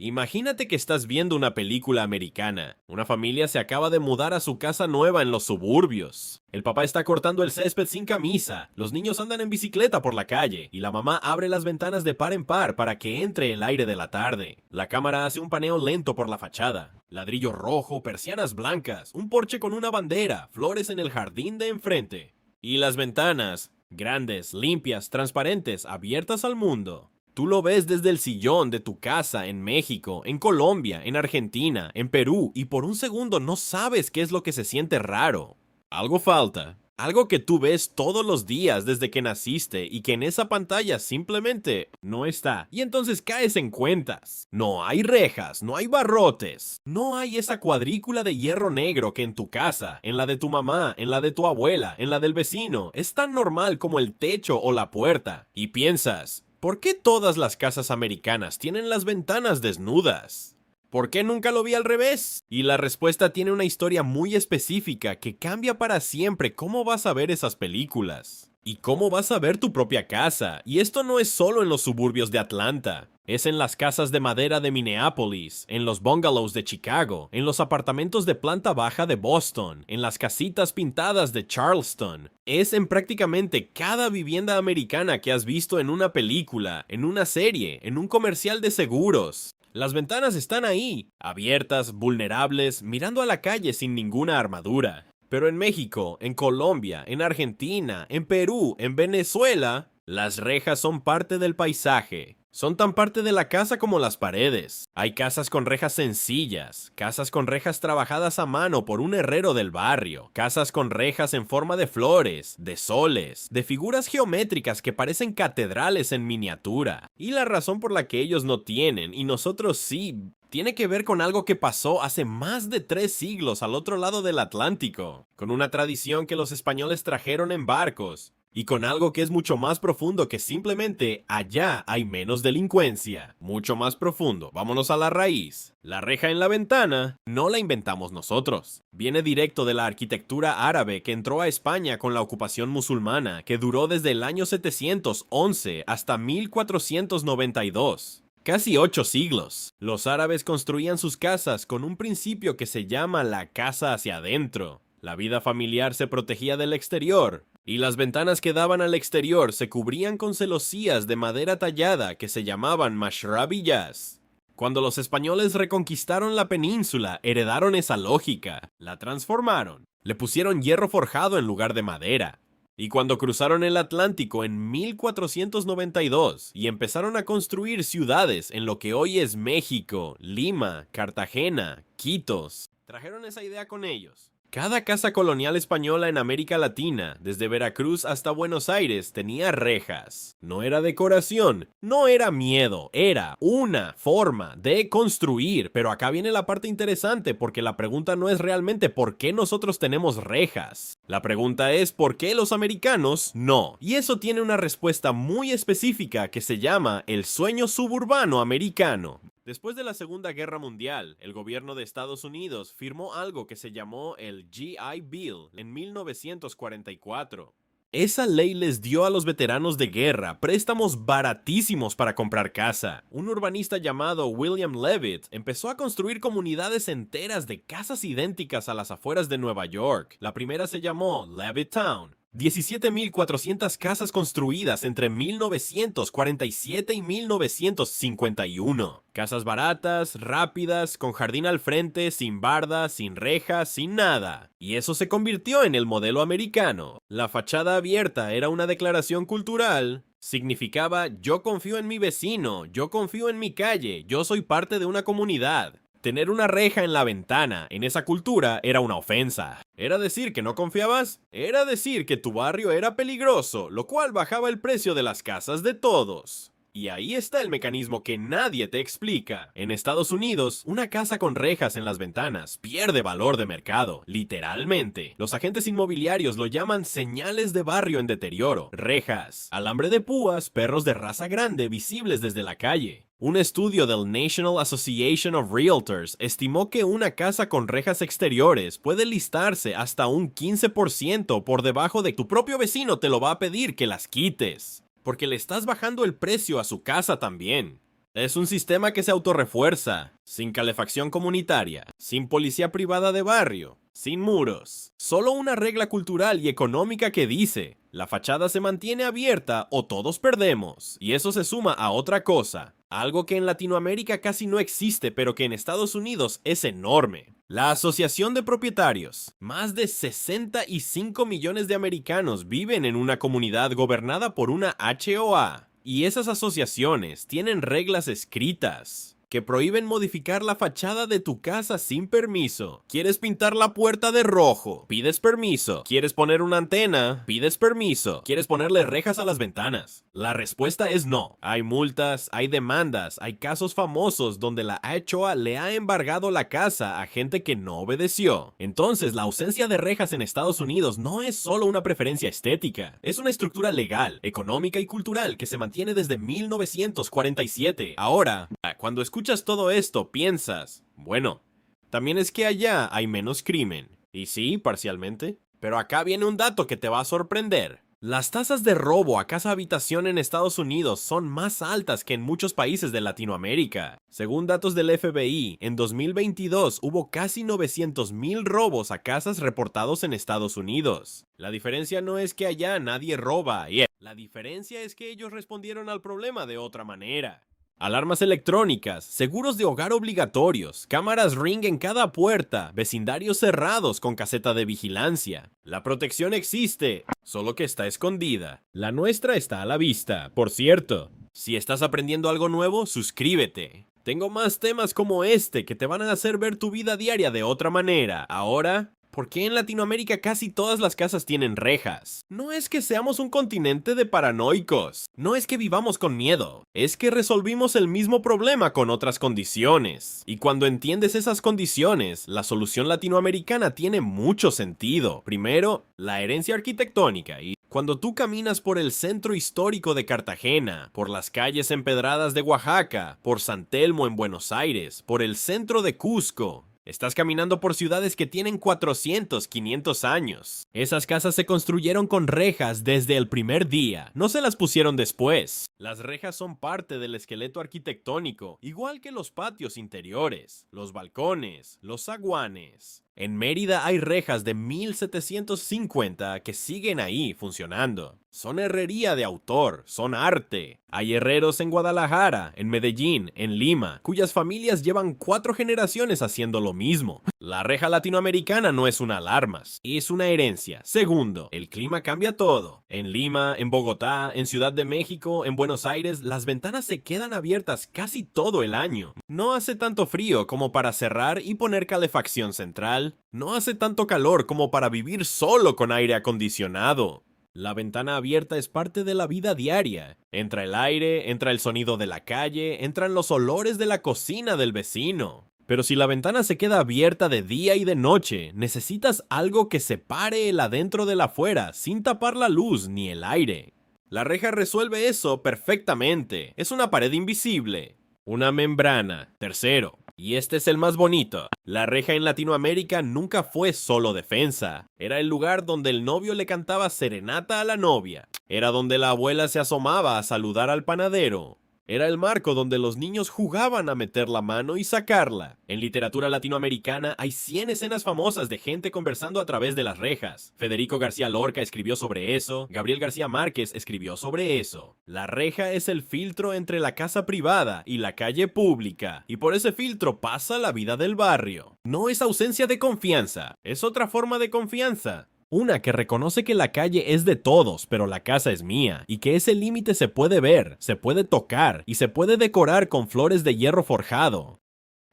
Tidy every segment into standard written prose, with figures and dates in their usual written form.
Imagínate que estás viendo una película americana. Una familia se acaba de mudar a su casa nueva en los suburbios. El papá está cortando el césped sin camisa, los niños andan en bicicleta por la calle y la mamá abre las ventanas de par en par para que entre el aire de la tarde. La cámara hace un paneo lento por la fachada. Ladrillo rojo, persianas blancas, un porche con una bandera, flores en el jardín de enfrente. Y las ventanas, grandes, limpias, transparentes, abiertas al mundo. Tú lo ves desde el sillón de tu casa en México, en Colombia, en Argentina, en Perú, y por un segundo no sabes qué es lo que se siente raro. Algo falta. Algo que tú ves todos los días desde que naciste y que en esa pantalla simplemente no está. Y entonces caes en cuentas. No hay rejas, no hay barrotes, no hay esa cuadrícula de hierro negro que en tu casa, en la de tu mamá, en la de tu abuela, en la del vecino, es tan normal como el techo o la puerta. Y piensas, ¿por qué todas las casas americanas tienen las ventanas desnudas? ¿Por qué nunca lo vi al revés? Y la respuesta tiene una historia muy específica que cambia para siempre cómo vas a ver esas películas. Y cómo vas a ver tu propia casa. Y esto no es solo en los suburbios de Atlanta. Es en las casas de madera de Minneapolis, en los bungalows de Chicago, en los apartamentos de planta baja de Boston, en las casitas pintadas de Charleston. Es en prácticamente cada vivienda americana que has visto en una película, en una serie, en un comercial de seguros. Las ventanas están ahí, abiertas, vulnerables, mirando a la calle sin ninguna armadura. Pero en México, en Colombia, en Argentina, en Perú, en Venezuela, las rejas son parte del paisaje. Son tan parte de la casa como las paredes. Hay casas con rejas sencillas, casas con rejas trabajadas a mano por un herrero del barrio, casas con rejas en forma de flores, de soles, de figuras geométricas que parecen catedrales en miniatura. Y la razón por la que ellos no tienen y nosotros sí, tiene que ver con algo que pasó hace más de 3 siglos al otro lado del Atlántico, con una tradición que los españoles trajeron en barcos. Y con algo que es mucho más profundo que simplemente allá hay menos delincuencia. Mucho más profundo. Vámonos a la raíz. La reja en la ventana no la inventamos nosotros. Viene directo de la arquitectura árabe que entró a España con la ocupación musulmana, que duró desde el año 711 hasta 1492. Casi 8 siglos. Los árabes construían sus casas con un principio que se llama la casa hacia adentro. La vida familiar se protegía del exterior, y las ventanas que daban al exterior se cubrían con celosías de madera tallada que se llamaban mashrabillas. Cuando los españoles reconquistaron la península, heredaron esa lógica, la transformaron, le pusieron hierro forjado en lugar de madera. Y cuando cruzaron el Atlántico en 1492 y empezaron a construir ciudades en lo que hoy es México, Lima, Cartagena, Quitos, trajeron esa idea con ellos. Cada casa colonial española en América Latina, desde Veracruz hasta Buenos Aires, tenía rejas. No era decoración, no era miedo, era una forma de construir. Pero acá viene la parte interesante, porque la pregunta no es realmente por qué nosotros tenemos rejas. La pregunta es por qué los americanos no. Y eso tiene una respuesta muy específica que se llama el sueño suburbano americano. Después de la Segunda Guerra Mundial, el gobierno de Estados Unidos firmó algo que se llamó el GI Bill en 1944. Esa ley les dio a los veteranos de guerra préstamos baratísimos para comprar casa. Un urbanista llamado William Levitt empezó a construir comunidades enteras de casas idénticas a las afueras de Nueva York. La primera se llamó Levittown. 17.400 casas construidas entre 1947 y 1951. Casas baratas, rápidas, con jardín al frente, sin bardas, sin rejas, sin nada. Y eso se convirtió en el modelo americano. La fachada abierta era una declaración cultural. Significaba: yo confío en mi vecino, yo confío en mi calle, yo soy parte de una comunidad. Tener una reja en la ventana en esa cultura era una ofensa. ¿Era decir que no confiabas? Era decir que tu barrio era peligroso, lo cual bajaba el precio de las casas de todos. Y ahí está el mecanismo que nadie te explica. En Estados Unidos, una casa con rejas en las ventanas pierde valor de mercado, literalmente. Los agentes inmobiliarios lo llaman señales de barrio en deterioro, rejas, alambre de púas, perros de raza grande visibles desde la calle. Un estudio del National Association of Realtors estimó que una casa con rejas exteriores puede listarse hasta un 15% por debajo de tu propio vecino te lo va a pedir que las quites, porque le estás bajando el precio a su casa también. Es un sistema que se autorrefuerza, sin calefacción comunitaria, sin policía privada de barrio, sin muros. Solo una regla cultural y económica que dice, la fachada se mantiene abierta o todos perdemos. Y eso se suma a otra cosa, algo que en Latinoamérica casi no existe, pero que en Estados Unidos es enorme. La Asociación de Propietarios. Más de 65 millones de americanos viven en una comunidad gobernada por una HOA. Y esas asociaciones tienen reglas escritas que prohíben modificar la fachada de tu casa sin permiso. ¿Quieres pintar la puerta de rojo? Pides permiso. ¿Quieres poner una antena? Pides permiso. ¿Quieres ponerle rejas a las ventanas? La respuesta es no. Hay multas, hay demandas, hay casos famosos donde la HOA le ha embargado la casa a gente que no obedeció. Entonces, la ausencia de rejas en Estados Unidos no es solo una preferencia estética, es una estructura legal, económica y cultural que se mantiene desde 1947. Ahora, cuando escuchas todo esto, piensas, bueno, también es que allá hay menos crimen. Y sí, parcialmente. Pero acá viene un dato que te va a sorprender. Las tasas de robo a casa-habitación en Estados Unidos son más altas que en muchos países de Latinoamérica. Según datos del FBI, en 2022 hubo casi 900,000 robos a casas reportados en Estados Unidos. La diferencia no es que allá nadie roba, la diferencia es que ellos respondieron al problema de otra manera. Alarmas electrónicas, seguros de hogar obligatorios, cámaras Ring en cada puerta, vecindarios cerrados con caseta de vigilancia. La protección existe, solo que está escondida. La nuestra está a la vista, por cierto. Si estás aprendiendo algo nuevo, suscríbete. Tengo más temas como este que te van a hacer ver tu vida diaria de otra manera. Ahora, ¿por qué en Latinoamérica casi todas las casas tienen rejas? No es que seamos un continente de paranoicos, no es que vivamos con miedo, es que resolvimos el mismo problema con otras condiciones. Y cuando entiendes esas condiciones, la solución latinoamericana tiene mucho sentido. Primero, la herencia arquitectónica. Y cuando tú caminas por el centro histórico de Cartagena, por las calles empedradas de Oaxaca, por San Telmo en Buenos Aires, por el centro de Cusco, estás caminando por ciudades que tienen 400, 500 años. Esas casas se construyeron con rejas desde el primer día, no se las pusieron después. Las rejas son parte del esqueleto arquitectónico, igual que los patios interiores, los balcones, los zaguanes. En Mérida hay rejas de 1750 que siguen ahí funcionando. Son herrería de autor, son arte. Hay herreros en Guadalajara, en Medellín, en Lima, cuyas familias llevan 4 generaciones haciendo lo mismo. La reja latinoamericana no es una alarma, es una herencia. Segundo, el clima cambia todo. En Lima, en Bogotá, en Ciudad de México, en Buenos Aires, las ventanas se quedan abiertas casi todo el año. No hace tanto frío como para cerrar y poner calefacción central. No hace tanto calor como para vivir solo con aire acondicionado. La ventana abierta es parte de la vida diaria. Entra el aire, entra el sonido de la calle, entran los olores de la cocina del vecino. Pero si la ventana se queda abierta de día y de noche, necesitas algo que separe el adentro del afuera, sin tapar la luz ni el aire. La reja resuelve eso perfectamente. Es una pared invisible. Una membrana. Tercero, y este es el más bonito, la reja en Latinoamérica nunca fue solo defensa. Era el lugar donde el novio le cantaba serenata a la novia. Era donde la abuela se asomaba a saludar al panadero. Era el marco donde los niños jugaban a meter la mano y sacarla. En literatura latinoamericana hay 100 escenas famosas de gente conversando a través de las rejas. Federico García Lorca escribió sobre eso, Gabriel García Márquez escribió sobre eso. La reja es el filtro entre la casa privada y la calle pública, y por ese filtro pasa la vida del barrio. No es ausencia de confianza, es otra forma de confianza. Una que reconoce que la calle es de todos, pero la casa es mía, y que ese límite se puede ver, se puede tocar y se puede decorar con flores de hierro forjado.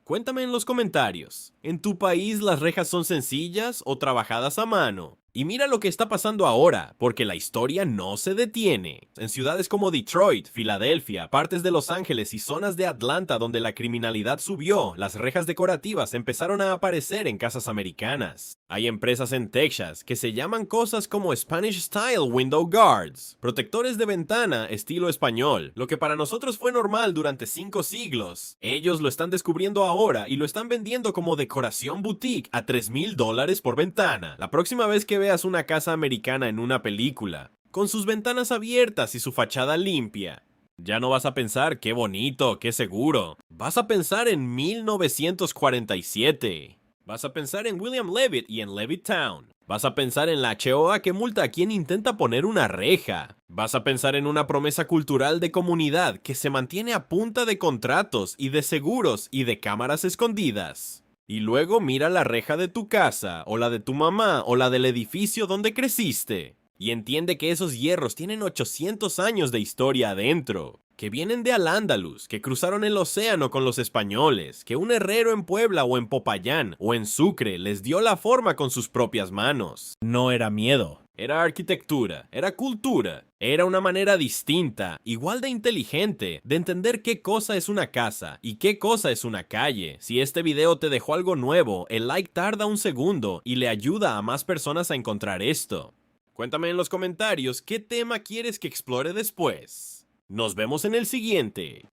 Cuéntame en los comentarios, ¿en tu país las rejas son sencillas o trabajadas a mano? Y mira lo que está pasando ahora, porque la historia no se detiene. En ciudades como Detroit, Filadelfia, partes de Los Ángeles y zonas de Atlanta donde la criminalidad subió, las rejas decorativas empezaron a aparecer en casas americanas. Hay empresas en Texas que se llaman cosas como Spanish Style Window Guards, protectores de ventana estilo español, lo que para nosotros fue normal durante 5 siglos. Ellos lo están descubriendo ahora y lo están vendiendo como decoración boutique a $3,000 por ventana. La próxima vez que veas una casa americana en una película, con sus ventanas abiertas y su fachada limpia, Ya no vas a pensar qué bonito, qué seguro. Vas a pensar en 1947. Vas a pensar en William Levitt y en Levittown. Vas a pensar en la HOA que multa a quien intenta poner una reja. Vas a pensar en una promesa cultural de comunidad que se mantiene a punta de contratos y de seguros y de cámaras escondidas. Y luego mira la reja de tu casa, o la de tu mamá, o la del edificio donde creciste. Y entiende que esos hierros tienen 800 años de historia adentro, que vienen de Al-Ándalus, que cruzaron el océano con los españoles, que un herrero en Puebla o en Popayán o en Sucre les dio la forma con sus propias manos. No era miedo. Era arquitectura, era cultura, era una manera distinta, igual de inteligente, de entender qué cosa es una casa y qué cosa es una calle. Si este video te dejó algo nuevo, el like tarda un segundo y le ayuda a más personas a encontrar esto. Cuéntame en los comentarios qué tema quieres que explore después. Nos vemos en el siguiente.